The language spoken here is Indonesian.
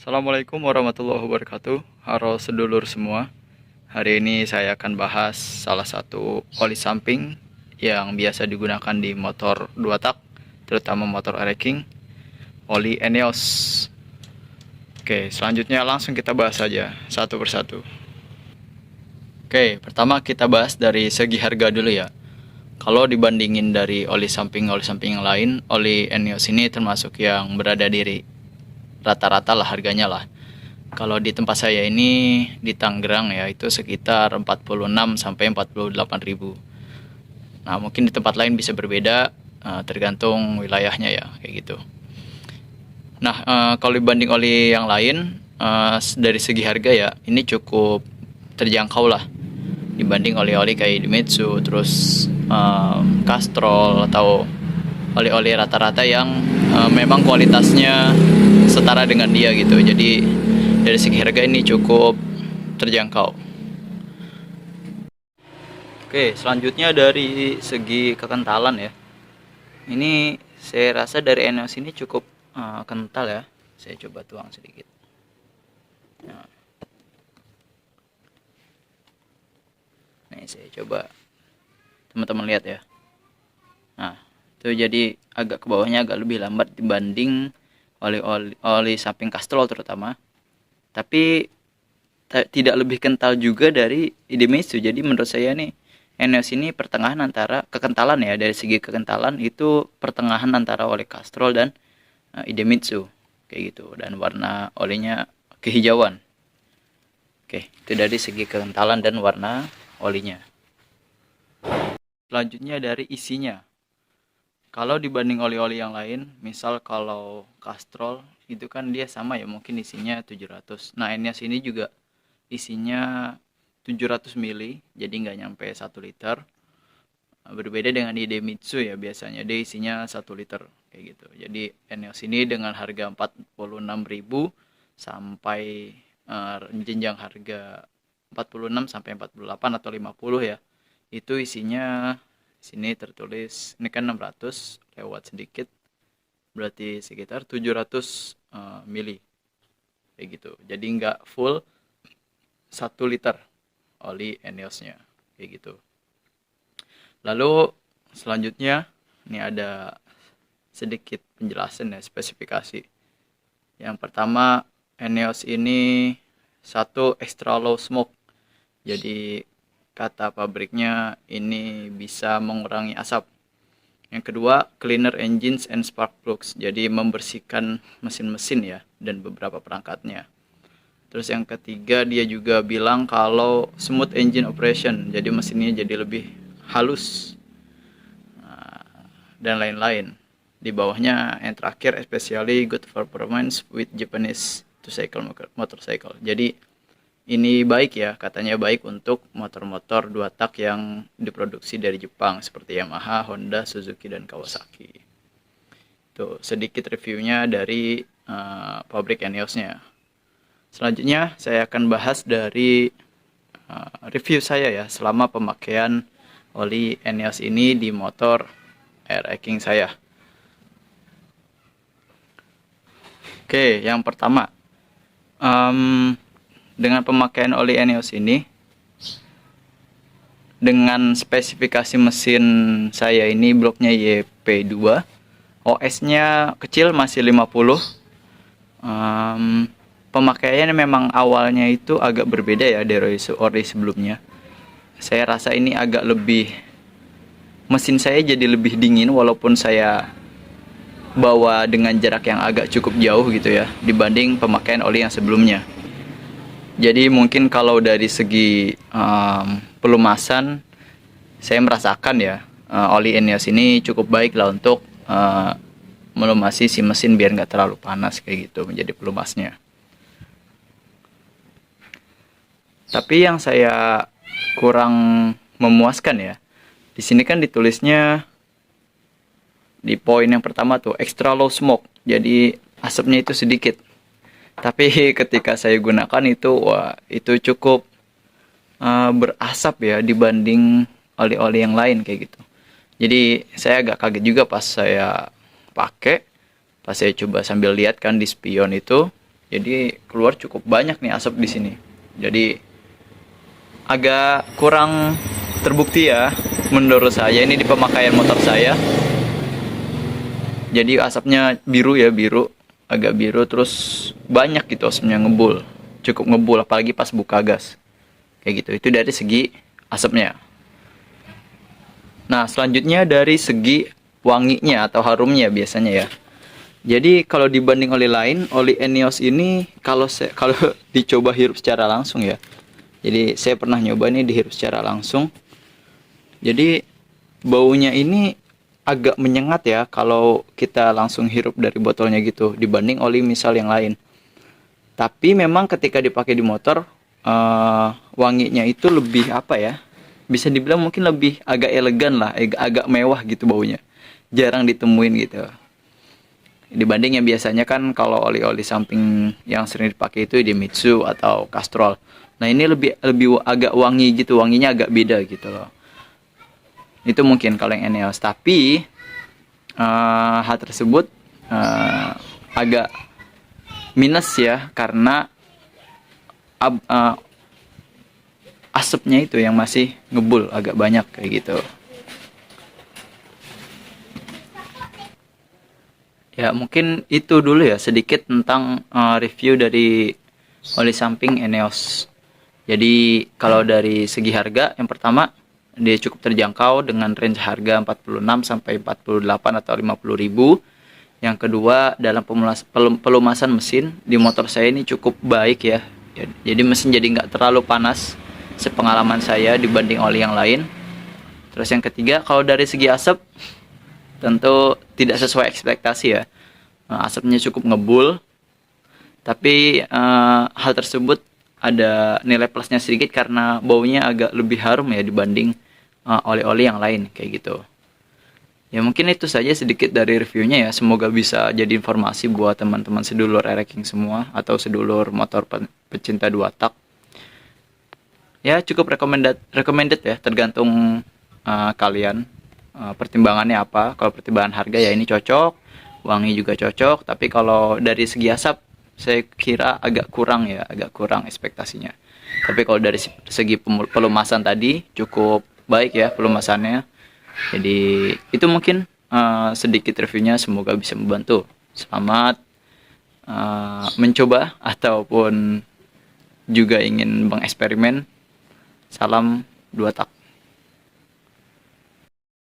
Assalamualaikum warahmatullahi wabarakatuh. Halo sedulur semua. Hari ini saya akan bahas salah satu oli samping yang biasa digunakan di motor 2 tak, terutama motor racing, oli Eneos. Oke, selanjutnya langsung kita bahas saja satu persatu. Oke, pertama kita bahas dari segi harga dulu ya. Kalau dibandingin dari oli samping yang lain, oli Eneos ini termasuk yang berada di rata-rata lah harganya lah. Kalau di tempat saya ini di Tangerang ya itu sekitar 46 sampai 48 ribu. Nah, mungkin di tempat lain bisa berbeda, tergantung wilayahnya ya kayak gitu. Nah, kalau dibanding oli yang lain, dari segi harga ya ini cukup terjangkau lah dibanding oli-oli kayak Idemitsu, terus Castrol atau oli-oli rata-rata yang memang kualitasnya setara dengan dia gitu. Jadi dari segi harga ini cukup terjangkau. Oke, selanjutnya dari segi kekentalan ya. Ini saya rasa dari Eneos ini cukup kental ya. Saya coba tuang sedikit. Nah, nih saya coba teman-teman lihat ya. Nah, itu jadi agak ke bawahnya agak lebih lambat dibanding oli samping Castrol terutama. Tapi tidak lebih kental juga dari Idemitsu. Jadi menurut saya nih Eneos ini pertengahan antara kekentalan ya, dari segi kekentalan itu pertengahan antara oli Castrol dan Idemitsu kayak gitu, dan warna olinya kehijauan. Oke, itu dari segi kekentalan dan warna olinya. Selanjutnya dari isinya. Kalau dibanding oli-oli yang lain, misal kalau Castrol itu kan dia sama ya, mungkin isinya 700. Nah, Eneos ini juga isinya 700 mili, jadi nggak nyampe 1 liter. Berbeda dengan Idemitsu ya, biasanya dia isinya 1 liter kayak gitu. Jadi Eneos ini dengan harga 46.000 sampai jenjang harga 46 sampai 48 atau 50 ya. Itu isinya sini tertulis ini kan 600 lewat sedikit, berarti sekitar 700 mili kayak gitu. Jadi nggak full 1 liter oli Eneosnya kayak gitu. Lalu selanjutnya ini ada sedikit penjelasan ya, spesifikasi. Yang pertama, Eneos ini satu extra low smoke. Jadi kata pabriknya ini bisa mengurangi asap. Yang kedua, cleaner engines and spark plugs. Jadi membersihkan mesin-mesin ya dan beberapa perangkatnya. Terus yang ketiga, dia juga bilang kalau smooth engine operation. Jadi mesinnya jadi lebih halus. Dan lain-lain. Di bawahnya yang terakhir, especially good performance with Japanese motorcycle. Jadi ini baik ya, katanya baik untuk motor-motor 2 tak yang diproduksi dari Jepang seperti Yamaha, Honda, Suzuki, dan Kawasaki. Tuh sedikit reviewnya dari pabrik Eneosnya. Selanjutnya saya akan bahas dari review saya ya selama pemakaian oli Eneos ini di motor racing saya. Oke, yang pertama, dengan pemakaian oli Eneos ini, dengan spesifikasi mesin saya ini bloknya YP2, OS-nya kecil masih 50. Pemakaiannya memang awalnya itu agak berbeda ya dari ori sebelumnya. Saya rasa ini agak lebih, mesin saya jadi lebih dingin walaupun saya bawa dengan jarak yang agak cukup jauh gitu ya dibanding pemakaian oli yang sebelumnya. Jadi mungkin kalau dari segi pelumasan saya merasakan ya oli Eneos ini cukup baik lah untuk melumasi si mesin biar nggak terlalu panas kayak gitu menjadi pelumasnya. Tapi yang saya kurang memuaskan ya, di sini kan ditulisnya di poin yang pertama tuh extra low smoke, jadi asapnya itu sedikit. Tapi ketika saya gunakan itu, wah itu cukup berasap ya dibanding oli-oli yang lain kayak gitu. Jadi saya agak kaget juga pas saya pakai, pas saya coba sambil lihat kan di spion itu, Jadi keluar cukup banyak nih asap di sini. Jadi agak kurang terbukti ya menurut saya ini di pemakaian motor saya. Jadi asapnya biru ya, biru, agak biru, terus banyak gitu asapnya, ngebul, cukup ngebul apalagi pas buka gas kayak gitu. Itu dari segi asapnya. Nah, selanjutnya dari segi wanginya atau harumnya biasanya ya. Jadi kalau dibanding oli lain, oli Eneos ini kalau dicoba hirup secara langsung ya. Jadi saya pernah nyoba nih dihirup secara langsung. Jadi baunya ini agak menyengat ya kalau kita langsung hirup dari botolnya gitu dibanding oli misal yang lain. Tapi memang ketika dipakai di motor, wanginya itu lebih apa ya? Bisa dibilang mungkin lebih agak elegan lah, agak mewah gitu baunya. Jarang ditemuin gitu. Dibanding yang biasanya kan kalau oli-oli samping yang sering dipakai itu Idemitsu atau Castrol. Nah, ini lebih lebih agak wangi gitu, wanginya agak beda gitu loh. Itu mungkin kalau yang Eneos. Tapi hal tersebut agak minus ya karena asapnya itu yang masih ngebul agak banyak kayak gitu. Ya mungkin itu dulu ya sedikit tentang review dari oli samping Eneos. Jadi kalau dari segi harga, yang pertama dia cukup terjangkau dengan range harga 46 sampai 48 atau 50 ribu. Yang kedua, dalam pelumasan mesin di motor saya ini cukup baik ya. Jadi mesin jadi nggak terlalu panas sepengalaman saya dibanding oli yang lain. Terus yang ketiga, kalau dari segi asap tentu tidak sesuai ekspektasi ya. Asapnya cukup ngebul, tapi hal tersebut ada nilai plusnya sedikit karena baunya agak lebih harum ya dibanding oli-oli yang lain kayak gitu. Ya mungkin itu saja sedikit dari reviewnya ya. Semoga bisa jadi informasi buat teman-teman sedulur ereking semua atau sedulur motor pecinta dua tak. Ya cukup recommended ya, tergantung kalian pertimbangannya apa. Kalau pertimbangan harga ya ini cocok, wangi juga cocok. Tapi kalau dari segi asap saya kira agak kurang ya, agak kurang ekspektasinya. Tapi kalau dari segi pelumasan tadi cukup baik ya pelumasannya. Jadi itu mungkin sedikit reviewnya, semoga bisa membantu. Selamat mencoba ataupun juga ingin mengeksperimen. Salam dua tak.